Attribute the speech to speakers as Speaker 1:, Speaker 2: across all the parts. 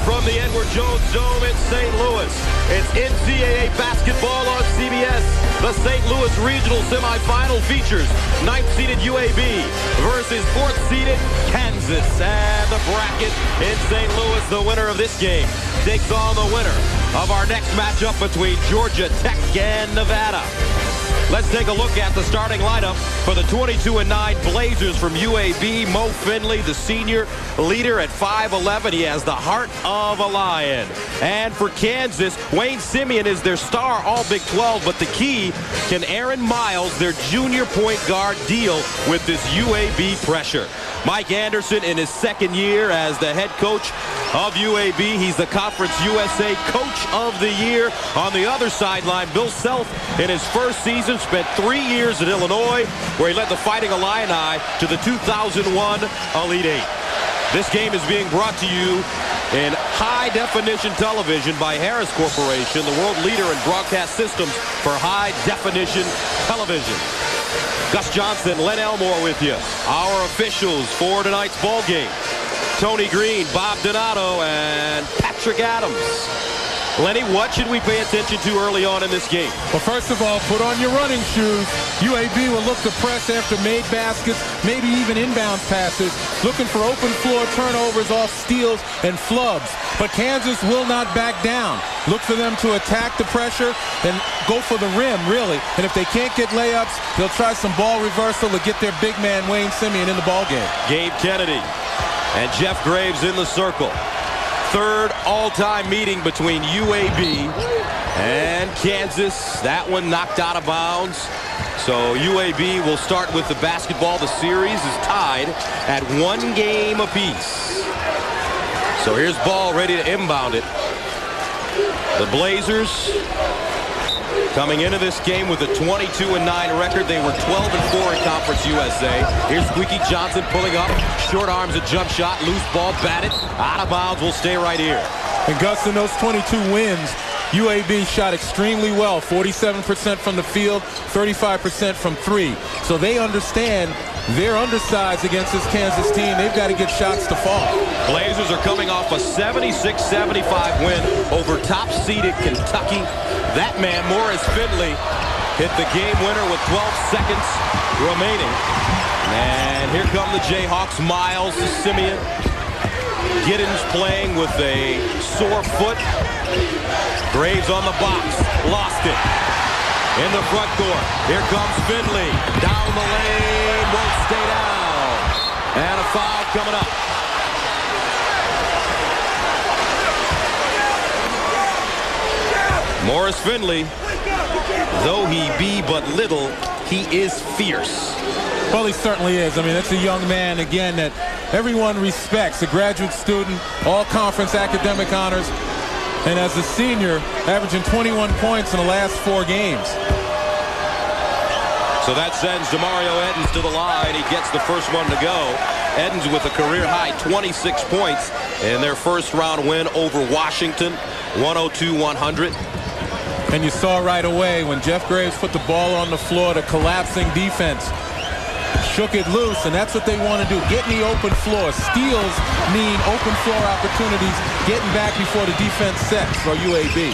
Speaker 1: from the Edward Jones Dome in St. Louis. It's NCAA basketball on CBS. The St. Louis Regional Semifinal features 9th-seeded UAB versus 4th-seeded Kansas. And the bracket in St. Louis, the winner of this game takes on the winner of our next matchup between Georgia Tech and Nevada. Let's take a look at the starting lineup for the 22-9 Blazers from UAB. Mo Finley, the senior leader at 5'11". He has the heart of a lion. And for Kansas, Wayne Simeon is their star all Big 12. But the key, can Aaron Miles, their junior point guard, deal with this UAB pressure? Mike Anderson in his second year as the head coach of UAB. He's the Conference USA Coach of the Year. On the other sideline, Bill Self in his first season spent 3 years at Illinois, where he led the Fighting Illini to the 2001 Elite Eight. This game is being brought to you in high-definition television by Harris Corporation, the world leader in broadcast systems for high-definition television. Gus Johnson, Len Elmore with you. Our officials for tonight's ball game: Tony Green, Bob Donato, and Patrick Adams. Lenny, what should we pay attention to early on in this game?
Speaker 2: Well, first of all, put on your running shoes. UAB will look to press after made baskets, maybe even inbound passes, looking for open floor turnovers off steals and flubs. But Kansas will not back down. Look for them to attack the pressure and go for the rim, really. And if they can't get layups, they'll try some ball reversal to get their big man, Wayne Simeon, in the ballgame.
Speaker 1: Gabe Kennedy and Jeff Graves in the circle. Third all-time meeting between UAB and Kansas. That one knocked out of bounds. So UAB will start with the basketball. The series is tied at 1 game apiece. So here's ball ready to inbound it. The Blazers coming into this game with a 22-9 record. They were 12-4 in Conference USA. Here's Squeaky Johnson pulling up. Short arms a jump shot. Loose ball batted. Out of bounds. Will stay right here.
Speaker 2: And Gus, in those 22 wins, UAB shot extremely well. 47% from the field, 35% from three. So they understand they're undersized against this Kansas team. They've got to get shots to fall.
Speaker 1: Blazers are coming off a 76-75 win over top-seeded Kentucky. That man, Morris Finley, hit the game winner with 12 seconds remaining. And here come the Jayhawks. Miles to Simeon. Giddens playing with a sore foot. Graves on the box. Lost it. In the front court. Here comes Finley. Down the lane. Won't stay down. And a foul coming up. Morris Finley, though he be but little, he is fierce.
Speaker 2: Well, he certainly is. I mean, that's a young man, again, that everyone respects. A graduate student, all-conference academic honors, and as a senior, averaging 21 points in the last 4 games.
Speaker 1: So that sends DeMario Edens to the line. He gets the first one to go. Edens with a career-high 26 points in their first-round win over Washington, 102-100.
Speaker 2: And you saw right away when Jeff Graves put the ball on the floor, the collapsing defense shook it loose, and that's what they want to do. Get in the open floor. Steals mean open floor opportunities, getting back before the defense sets for UAB.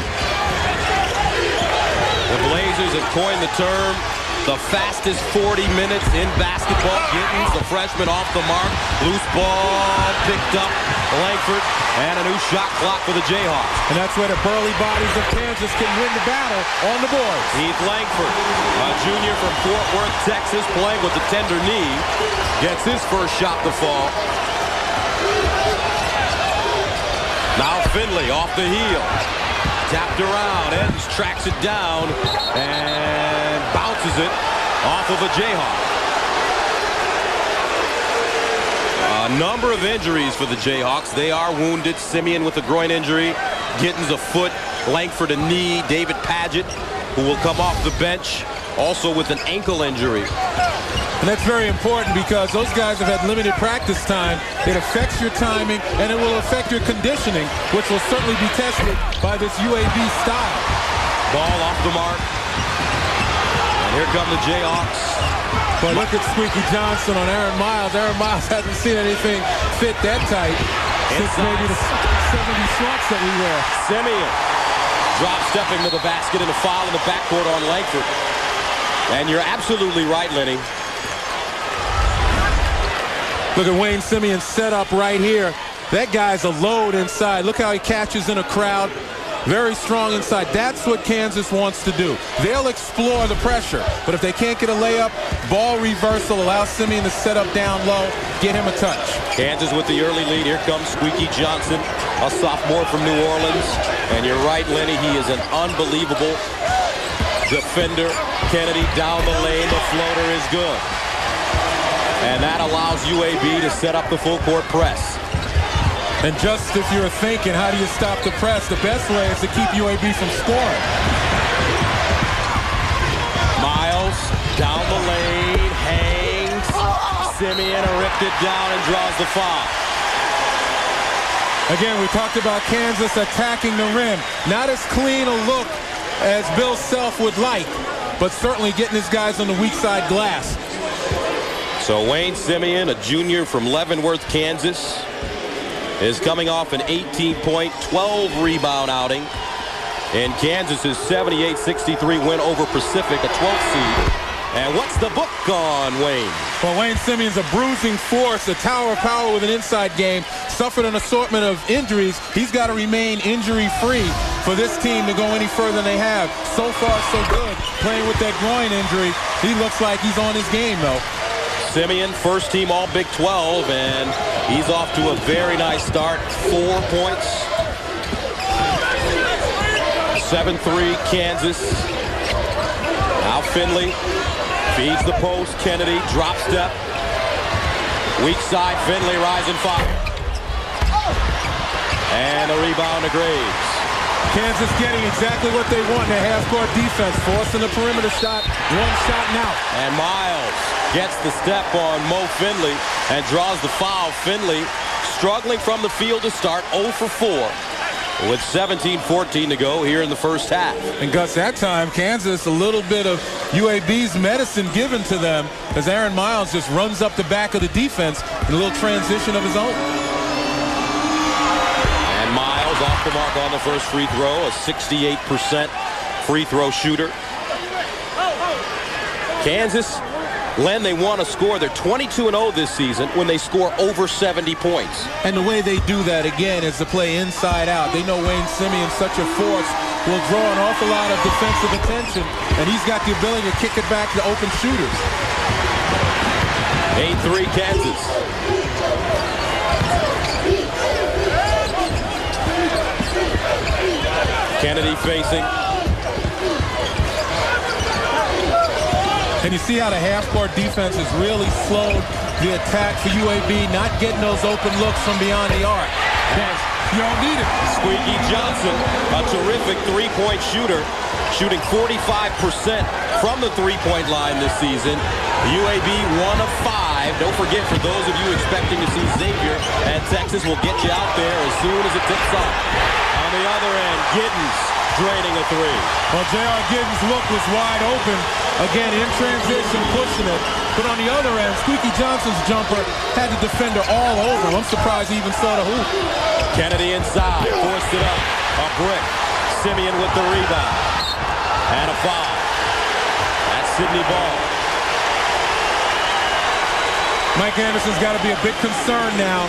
Speaker 1: The Blazers have coined the term the fastest 40 minutes in basketball. Giddens, the freshman, off the mark. Loose ball picked up. Langford, and a new shot clock for the Jayhawks.
Speaker 2: And that's where the burly bodies of Kansas can win the battle on the boards.
Speaker 1: Heath Langford, a junior from Fort Worth, Texas, playing with a tender knee, gets his first shot to fall. Now Finley off the heel. Tapped around. Edens tracks it down and bounces it off of a Jayhawk. A number of injuries for the Jayhawks. They are wounded. Simeon with a groin injury. Giddens a foot. Langford a knee. David Padgett, who will come off the bench, also with an ankle injury.
Speaker 2: And that's very important because those guys have had limited practice time. It affects your timing, and it will affect your conditioning, which will certainly be tested by this UAB style.
Speaker 1: Ball off the mark. And here come the Jayhawks.
Speaker 2: But look at Squeaky Johnson on Aaron Miles. Aaron Miles hasn't seen anything fit that tight since maybe the 70 shorts that we wear.
Speaker 1: Simeon drop stepping to the basket and a foul in the backcourt on Langford. And you're absolutely right, Lenny.
Speaker 2: Look at Wayne Simeon's set up right here. That guy's a load inside. Look how he catches in a crowd. Very strong inside. That's what Kansas wants to do. They'll explore the pressure, but if they can't get a layup, ball reversal, allow Simeon to set up down low, get him a touch.
Speaker 1: Kansas with the early lead. Here comes Squeaky Johnson, a sophomore from New Orleans. And you're right, Lenny, he is an unbelievable defender. Kennedy down the lane. The floater is good. And that allows UAB to set up the full court press.
Speaker 2: And just if you're thinking, how do you stop the press? The best way is to keep UAB from scoring.
Speaker 1: Miles down the lane, hangs. Simeon ripped it down and draws the foul.
Speaker 2: Again, we talked about Kansas attacking the rim. Not as clean a look as Bill Self would like, but certainly getting his guys on the weak side glass.
Speaker 1: So Wayne Simeon, a junior from Leavenworth, Kansas, is coming off an 18-point, 12-rebound outing in Kansas's 78-63 win over Pacific, a 12th seed. And what's the book on Wayne?
Speaker 2: Well, Wayne Simeon's a bruising force, a tower of power with an inside game, suffered an assortment of injuries. He's got to remain injury-free for this team to go any further than they have. So far, so good. Playing with that groin injury, he looks like he's on his game, though.
Speaker 1: Simeon, first team all Big 12, and he's off to a very nice start. 4 points. 7-3 Kansas. Now Finley feeds the post. Kennedy drop step. Weak side, Finley rising fire. And a rebound to Graves.
Speaker 2: Kansas getting exactly what they want in a half-court defense, forcing the perimeter shot, one shot and out.
Speaker 1: And Miles gets the step on Mo Finley and draws the foul. Finley struggling from the field to start, 0 for 4 with 17-14 to go here in the first half.
Speaker 2: And Gus, that time, Kansas, a little bit of UAB's medicine given to them as Aaron Miles just runs up the back of the defense in a little transition of his own.
Speaker 1: Miles off the mark on the first free throw, a 68% free throw shooter. Kansas, Len, they want to score. They're 22-0 this season when they score over 70 points.
Speaker 2: And the way they do that, again, is to play inside out. They know Wayne Simeon, such a force, will draw an awful lot of defensive attention, and he's got the ability to kick it back to open shooters.
Speaker 1: 8-3 Kansas. Kennedy facing.
Speaker 2: And you see how the half-court defense has really slowed the attack for UAB, not getting those open looks from beyond the arc. You don't need it.
Speaker 1: Squeaky Johnson, a terrific three-point shooter, shooting 45% from the three-point line this season. UAB 1 of 5. Don't forget, for those of you expecting to see Xavier and Texas, will get you out there as soon as it tips off. On the other end, Giddens draining a three.
Speaker 2: Well, J.R. Giddens' look was wide open. Again, in transition, pushing it. But on the other end, Squeaky Johnson's jumper had the defender all over him. I'm surprised he even saw the hoop.
Speaker 1: Kennedy inside, forced it up. A brick. Simeon with the rebound. And a foul. That's Sidney Ball.
Speaker 2: Mike Anderson's got to be a big concern now.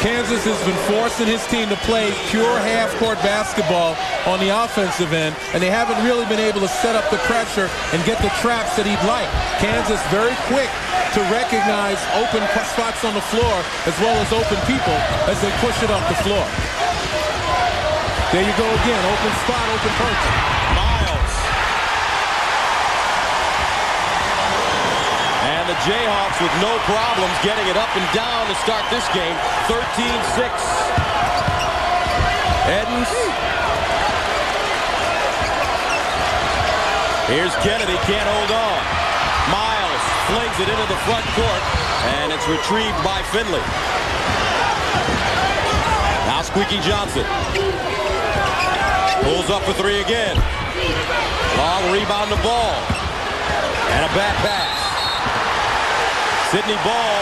Speaker 2: Kansas has been forcing his team to play pure half-court basketball on the offensive end, and they haven't really been able to set up the pressure and get the traps that he'd like. Kansas very quick to recognize open spots on the floor as well as open people as they push it up the floor. There you go again, open spot, open person.
Speaker 1: Miles. And the Jayhawks with no problems getting it up and down to start this game. 13-6. Edens. Here's Kennedy, can't hold on. Miles flings it into the front court, and it's retrieved by Finley. Now Squeaky Johnson. Pulls up for three again. Long rebound to Ball. And a bad pass. Sydney Ball,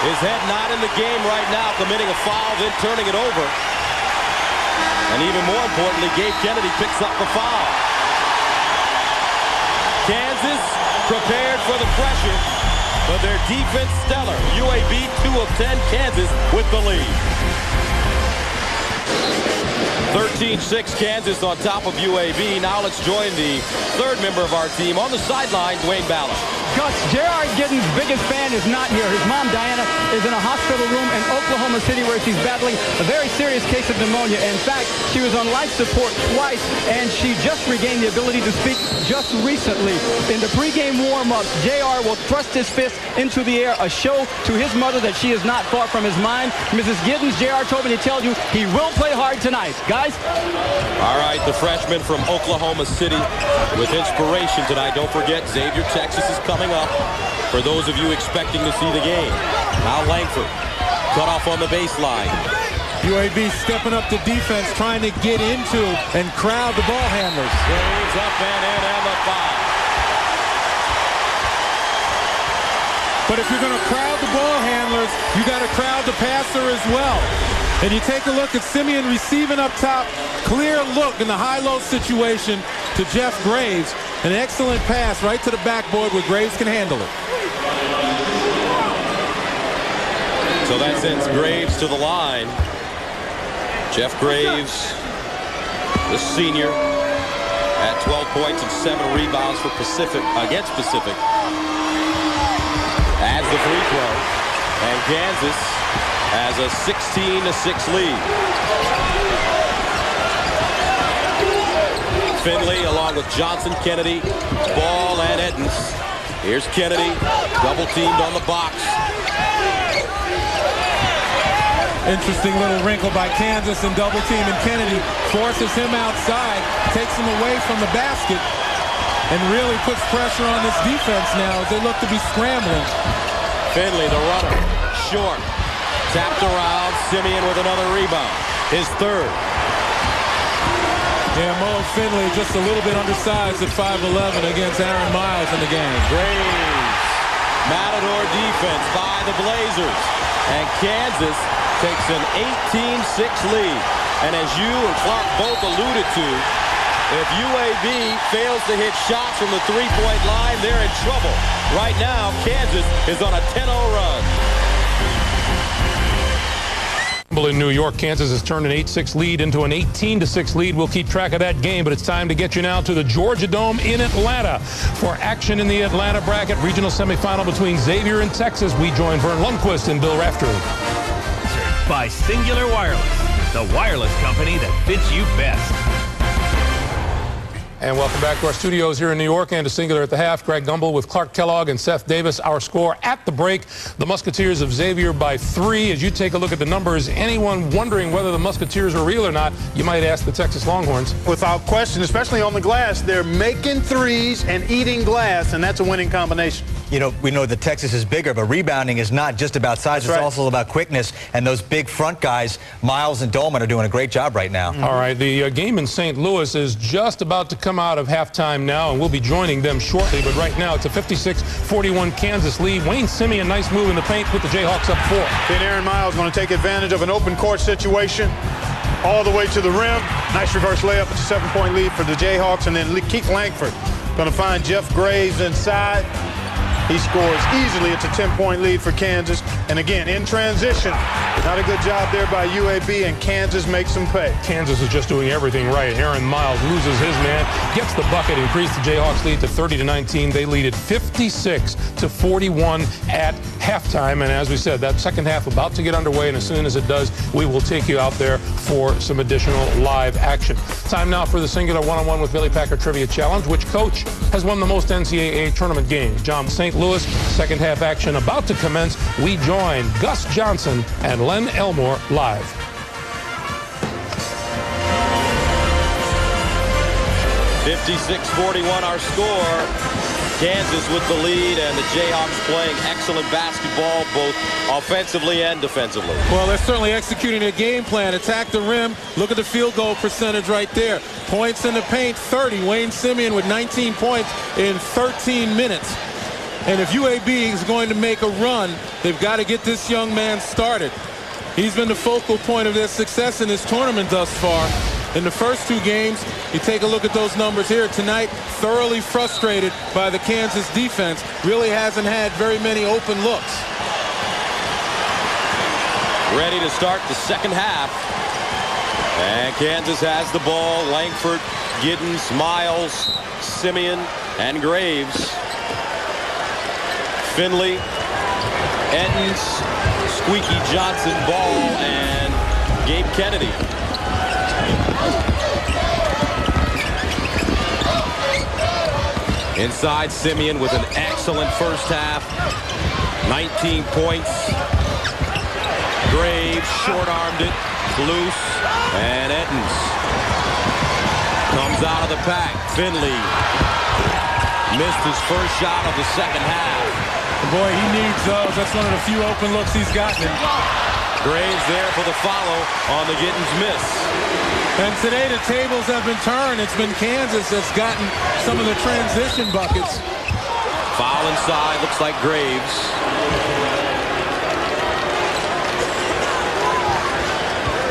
Speaker 1: his head not in the game right now, committing a foul, then turning it over. And even more importantly, Gabe Kennedy picks up the foul. Kansas prepared for the pressure, but their defense stellar. UAB 2 of 10, Kansas with the lead. 13-6 Kansas on top of UAB. Now let's join the third member of our team on the sideline, Dwayne Ballard.
Speaker 3: Gus, J.R. Giddens' biggest fan is not here. His mom, Diana, is in a hospital room in Oklahoma City where she's battling a very serious case of pneumonia. In fact, she was on life support twice, and she just regained the ability to speak just recently. In the pregame warm-up, J.R. will thrust his fist into the air, a show to his mother that she is not far from his mind. Mrs. Giddens, J.R. told me to tell you he will play hard tonight. Guys?
Speaker 1: All right, the freshman from Oklahoma City with inspiration tonight. Don't forget, Xavier, Texas is coming up for those of you expecting to see the game. Now Langford, cut off on the baseline.
Speaker 2: UAB stepping up the defense, trying to get into and crowd the ball handlers.
Speaker 1: Graves up and in, and the foul.
Speaker 2: But if you're going to crowd the ball handlers, you got to crowd the passer as well. And you take a look at Simeon receiving up top, clear look in the high-low situation to Jeff Graves. An excellent pass right to the backboard where Graves can handle it.
Speaker 1: So that sends Graves to the line. Jeff Graves, the senior, at 12 points and 7 rebounds for Pacific against Pacific. As the free throw, and Kansas has a 16-6 lead. Finley along with Johnson, Kennedy, Ball, and Edens. Here's Kennedy, double teamed on the box.
Speaker 2: Interesting little wrinkle by Kansas and double team, and Kennedy forces him outside, takes him away from the basket, and really puts pressure on this defense now as they look to be scrambling.
Speaker 1: Finley, the runner, short, tapped around, Simeon with another rebound, his third.
Speaker 2: Yeah, Mo Finley just a little bit undersized at 5'11" against Aaron Miles in the game.
Speaker 1: Graves, Matador defense by the Blazers, and Kansas takes an 18-6 lead. And as you and Clark both alluded to, if UAB fails to hit shots from the three-point line, they're in trouble. Right now, Kansas is on a 10-0 run.
Speaker 4: In New York, Kansas has turned an 8-6 lead into an 18-6 lead. We'll keep track of that game, but it's time to get you now to the Georgia Dome in Atlanta for action in the Atlanta bracket regional semifinal between Xavier and Texas. We join Vern Lundquist and Bill Raftery.
Speaker 5: By Singular Wireless, the wireless company that fits you best.
Speaker 4: And welcome back to our studios here in New York and to Singular at the half. Greg Gumbel with Clark Kellogg and Seth Davis. Our score at the break, the Musketeers of Xavier by 3. As you take a look at the numbers, anyone wondering whether the Musketeers are real or not, you might ask the Texas Longhorns.
Speaker 6: Without question, especially on the glass, they're making threes and eating glass, and that's a winning combination.
Speaker 7: You know, we know that Texas is bigger, but rebounding is not just about size. It's also about quickness. And those big front guys, Miles and Dolman, are doing a great job right now.
Speaker 4: All right, the game in St. Louis is just about to come out of halftime now, and we'll be joining them shortly. But right now, it's a 56-41 Kansas lead. Wayne Simeon, nice move in the paint with the Jayhawks up 4.
Speaker 6: Then Aaron Miles going to take advantage of an open court situation all the way to the rim. Nice reverse layup. It's a 7-point lead for the Jayhawks. And then Keith Langford going to find Jeff Graves inside. He scores easily. It's a 10-point lead for Kansas. And again, in transition, not a good job there by UAB, and Kansas makes them pay.
Speaker 4: Kansas is just doing everything right. Aaron Miles loses his man, gets the bucket, increased the Jayhawks lead to 30-19. They lead it 56-41 at halftime. And as we said, that second half about to get underway, and as soon as it does, we will take you out there for some additional live action. Time now for the Singular One-on-One with Billy Packer Trivia Challenge. Which coach has won the most NCAA tournament games? John St. Louis, second half action about to commence. We join Gus Johnson and Len Elmore live.
Speaker 1: (56-41) our score. Kansas with the lead, and the Jayhawks playing excellent basketball both offensively and defensively.
Speaker 2: Well, they're certainly executing a game plan. Attack the rim. Look at the field goal percentage right there. Points in the paint, 30. Wayne Simeon with 19 points in 13 minutes. And if UAB is going to make a run, they've got to get this young man started. He's been the focal point of their success in this tournament thus far. In the first 2 games, you take a look at those numbers here. Tonight, thoroughly frustrated by the Kansas defense. Really hasn't had very many open looks.
Speaker 1: Ready to start the second half. And Kansas has the ball. Langford, Giddens, Miles, Simeon, and Graves. Finley, Ettins, Squeaky Johnson, Ball, and Gabe Kennedy. Inside, Simeon with an excellent first half. 19 points. Graves short-armed it. Loose. And Ettins comes out of the pack. Finley missed his first shot of the second half.
Speaker 2: Boy, he needs those. That's one of the few open looks he's gotten.
Speaker 1: Graves there for the follow on the Giddens miss.
Speaker 2: And today the tables have been turned. It's been Kansas that's gotten some of the transition buckets.
Speaker 1: Foul inside, looks like Graves.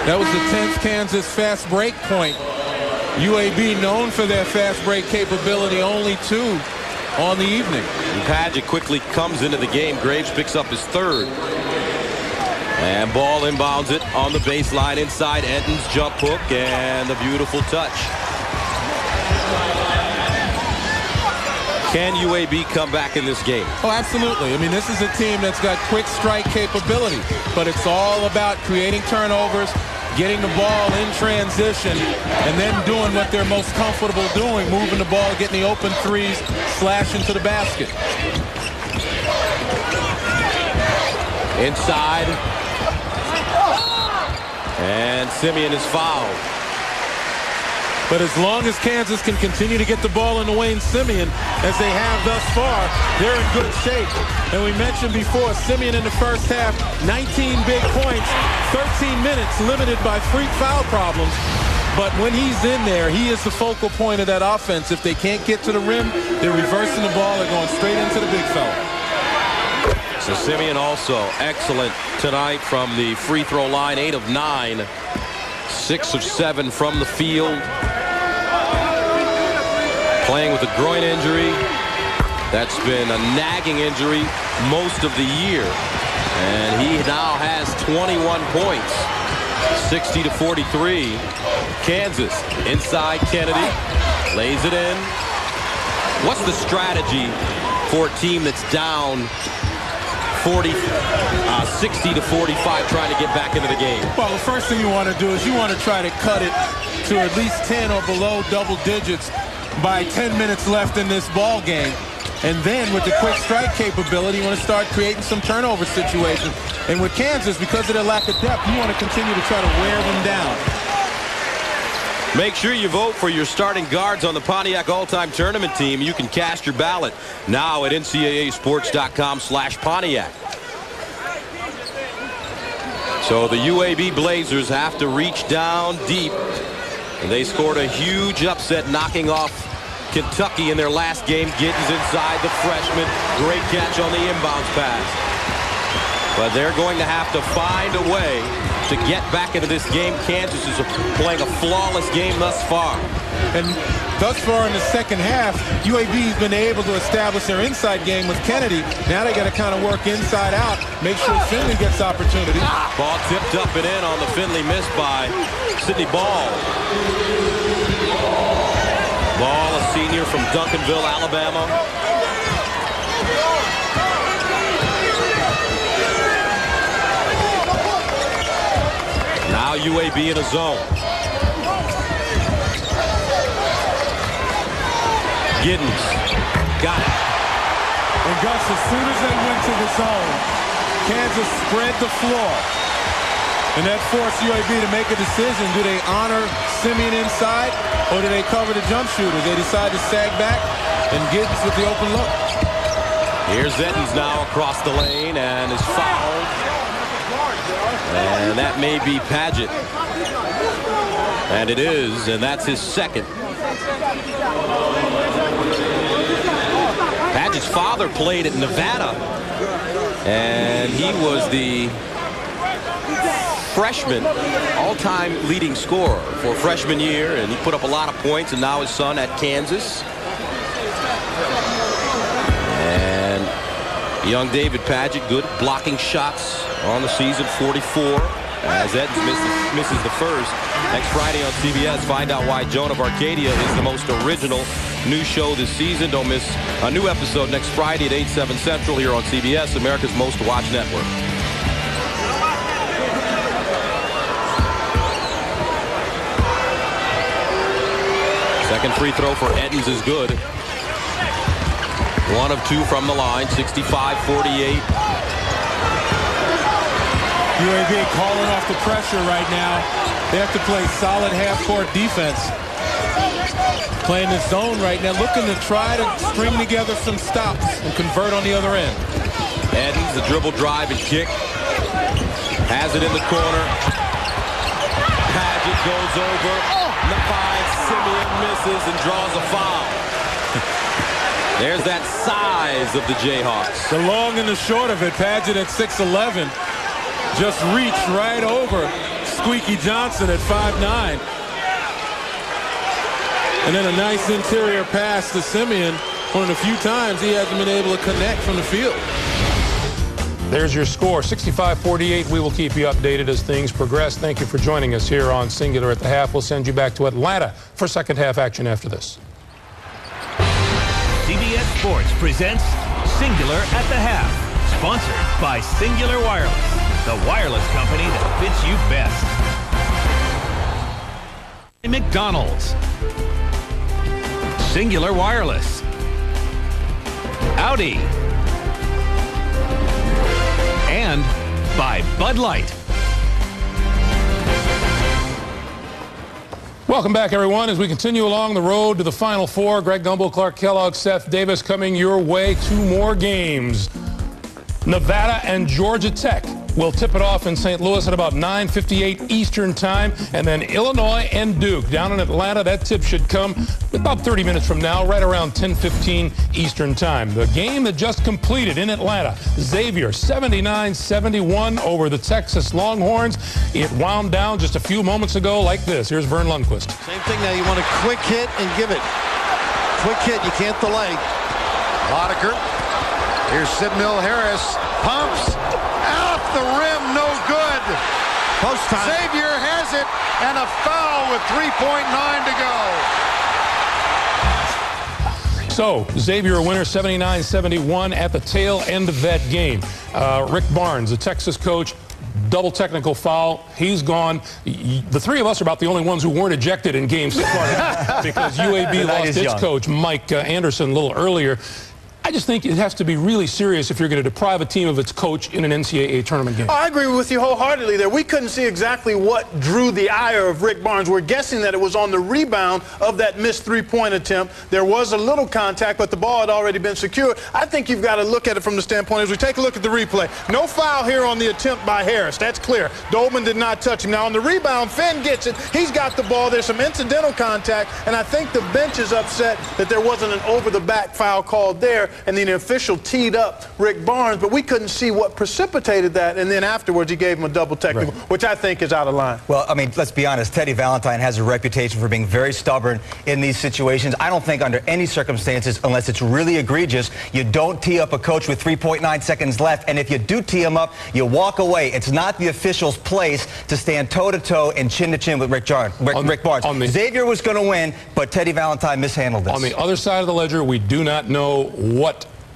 Speaker 2: That was the 10th Kansas fast break point. UAB known for their fast break capability, only 2 on the evening.
Speaker 1: And Padgett quickly comes into the game. Graves picks up his 3rd. And Ball inbounds it on the baseline inside. Ettins jump hook and a beautiful touch. Can UAB come back in this game?
Speaker 2: Oh, absolutely. I mean, this is a team that's got quick strike capability, but it's all about creating turnovers, getting the ball in transition, and then doing what they're most comfortable doing, moving the ball, getting the open threes, slashing to the basket.
Speaker 1: Inside. And Simeon is fouled.
Speaker 2: But as long as Kansas can continue to get the ball in the Wayne Simeon, as they have thus far, they're in good shape. And we mentioned before, Simeon in the first half, 19 big points, 13 minutes, limited by freak foul problems. But when he's in there, he is the focal point of that offense. If they can't get to the rim, they're reversing the ball. They're going straight into the big fella.
Speaker 1: So Simeon also excellent tonight from the free throw line, 8 of 9, 6 of 7 from the field. Playing with a groin injury. That's been a nagging injury most of the year. And he now has 21 points. 60-43. Kansas inside Kennedy. Lays it in. What's the strategy for a team that's down 60-45 trying to get back into the game?
Speaker 2: Well, the first thing you want to do is you want to try to cut it to at least 10 or below double digits by 10 minutes left in this ball game. And then with the quick strike capability, you want to start creating some turnover situations. And with Kansas, because of their lack of depth, you want to continue to try to wear them down.
Speaker 1: Make sure you vote for your starting guards on the Pontiac All-Time Tournament team. You can cast your ballot now at ncaasports.com/Pontiac. So the UAB Blazers have to reach down deep. And they scored a huge upset, knocking off Kentucky in their last game. Giddens inside, the freshman. Great catch on the inbounds pass. But they're going to have to find a way to get back into this game. Kansas is playing a flawless game thus far.
Speaker 2: And thus far in the second half, UAB's been able to establish their inside game with Kennedy. Now they got to kind of work inside out, make sure Finley gets opportunity.
Speaker 1: Ball tipped up and in on the Finley miss by Sidney Ball. Ball, a senior from Duncanville, Alabama. Now UAB in a zone. Giddens got it.
Speaker 2: And Gus, as soon as they went to the zone, Kansas spread the floor. And that forced UAB to make a decision. Do they honor Simeon inside, or do they cover the jump shooter? They decide to sag back, and Giddens with the open look.
Speaker 1: Here's Ettins now across the lane and is fouled. And that may be Padgett. And it is, and that's his second. Padgett's father played at Nevada, and he was the freshman all-time leading scorer for freshman year, and he put up a lot of points, and now his son at Kansas. And young David Padgett, good blocking shots on the season, 44. As Edens misses the first. Next Friday on CBS, find out why Joan of Arcadia is the most original new show this season. Don't miss a new episode next Friday at 8/7 Central here on CBS, America's most watched network. Second free throw for Edens is good. 1 of 2 from the line, 65-48.
Speaker 2: UAB calling off the pressure right now. They have to play solid half-court defense. Playing the zone right now, looking to try to string together some stops and convert on the other end.
Speaker 1: Edens, the dribble drive and kick. Has it in the corner. Padgett goes over. Finds Simeon, misses, and draws a foul. There's that size of the Jayhawks.
Speaker 2: The long and the short of it, Padgett at 6'11". Just reached right over Squeaky Johnson at 5'9". And then a nice interior pass to Simeon. One of the few times he hasn't been able to connect from the field.
Speaker 4: There's your score, 65-48. We will keep you updated as things progress. Thank you for joining us here on Singular at the Half. We'll send you back to Atlanta for second half action after this.
Speaker 5: CBS Sports presents Singular at the Half, sponsored by Singular Wireless, the wireless company that fits you best. McDonald's, Singular Wireless, Audi, and by Bud Light.
Speaker 4: Welcome back, everyone, as we continue along the road to the Final Four. Greg Gumbel, Clark Kellogg, Seth Davis coming your way. 2 more games. Nevada and Georgia Tech will tip it off in St. Louis at about 9:58 Eastern time. And then Illinois and Duke down in Atlanta. That tip should come about 30 minutes from now, right around 10:15 Eastern time. The game that just completed in Atlanta, Xavier 79-71 over the Texas Longhorns. It wound down just a few moments ago like this. Here's Vern Lundquist.
Speaker 8: Same thing now. You want a quick hit and give it. Quick hit, you can't delay. Lodeker. Here's Sid Mill-Harris. Pumps. Off the rim, no good. Post time. Xavier has it, and a foul with 3.9 to go.
Speaker 4: So, Xavier a winner, 79-71 at the tail end of that game. Rick Barnes, the Texas coach, double technical foul. He's gone. The three of us are about the only ones who weren't ejected in games so far because UAB lost its coach, Mike Anderson, a little earlier. I just think it has to be really serious if you're going to deprive a team of its coach in an NCAA tournament game.
Speaker 6: I agree with you wholeheartedly there. We couldn't see exactly what drew the ire of Rick Barnes. We're guessing that it was on the rebound of that missed three-point attempt. There was a little contact, but the ball had already been secured. I think you've got to look at it from the standpoint as we take a look at the replay. No foul here on the attempt by Harris. That's clear. Dolman did not touch him. Now on the rebound, Finn gets it. He's got the ball. There's some incidental contact, and I think the bench is upset that there wasn't an over-the-back foul called there, and the official teed up Rick Barnes, but we couldn't see what precipitated that, and then afterwards he gave him a double technical, which I think is out of line.
Speaker 7: Well, I mean, let's be honest, Teddy Valentine has a reputation for being very stubborn in these situations. I don't think under any circumstances, unless it's really egregious, you don't tee up a coach with 3.9 seconds left, and if you do tee him up, you walk away. It's not the official's place to stand toe-to-toe and chin-to-chin with Rick Barnes. Xavier was going to win, but Teddy Valentine mishandled this.
Speaker 4: On the other side of the ledger, we do not know what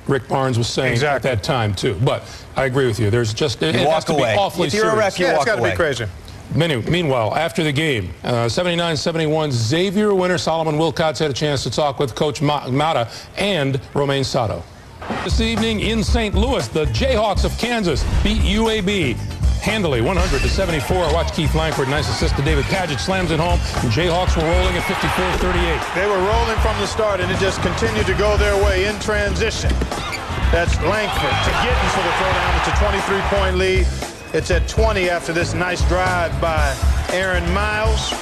Speaker 4: Rick Barnes was saying at that time, too. But I agree with you. There's just, it has to be awfully serious.
Speaker 7: If you're a ref, you walk away.
Speaker 6: It's got to be crazy.
Speaker 4: Meanwhile, after the game, 79-71, Xavier winner Solomon Wilcots had a chance to talk with Coach Mata and Romain Sato. This evening in St. Louis, the Jayhawks of Kansas beat UAB handily, 100-74. Watch Keith Langford. Nice assist to David Padgett. Slams it home. And Jayhawks were rolling at 54-38.
Speaker 6: They were rolling from the start, and it just continued to go their way in transition. That's Langford to Gittens for the throwdown. It's a 23-point lead. It's at 20 after this nice drive by Aaron Miles.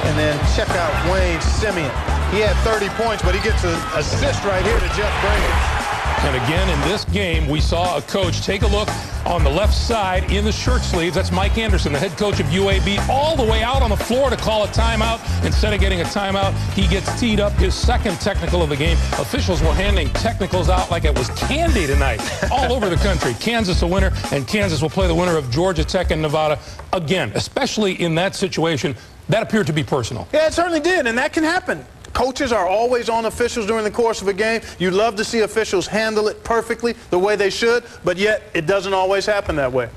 Speaker 6: And then check out Wayne Simeon. He had 30 points, but he gets an assist right here to Jeff Graves.
Speaker 4: And again, in this game, we saw a coach take a look on the left side in the shirt sleeves. That's Mike Anderson, the head coach of UAB, all the way out on the floor to call a timeout. Instead of getting a timeout, he gets teed up, his second technical of the game. Officials were handing technicals out like it was candy tonight all over the country. Kansas a winner, and Kansas will play the winner of Georgia Tech and Nevada again, especially in that situation. That appeared to be personal.
Speaker 6: Yeah, it certainly did, and that can happen. Coaches are always on officials during the course of a game. You love to see officials handle it perfectly the way they should, but yet it doesn't always happen that way.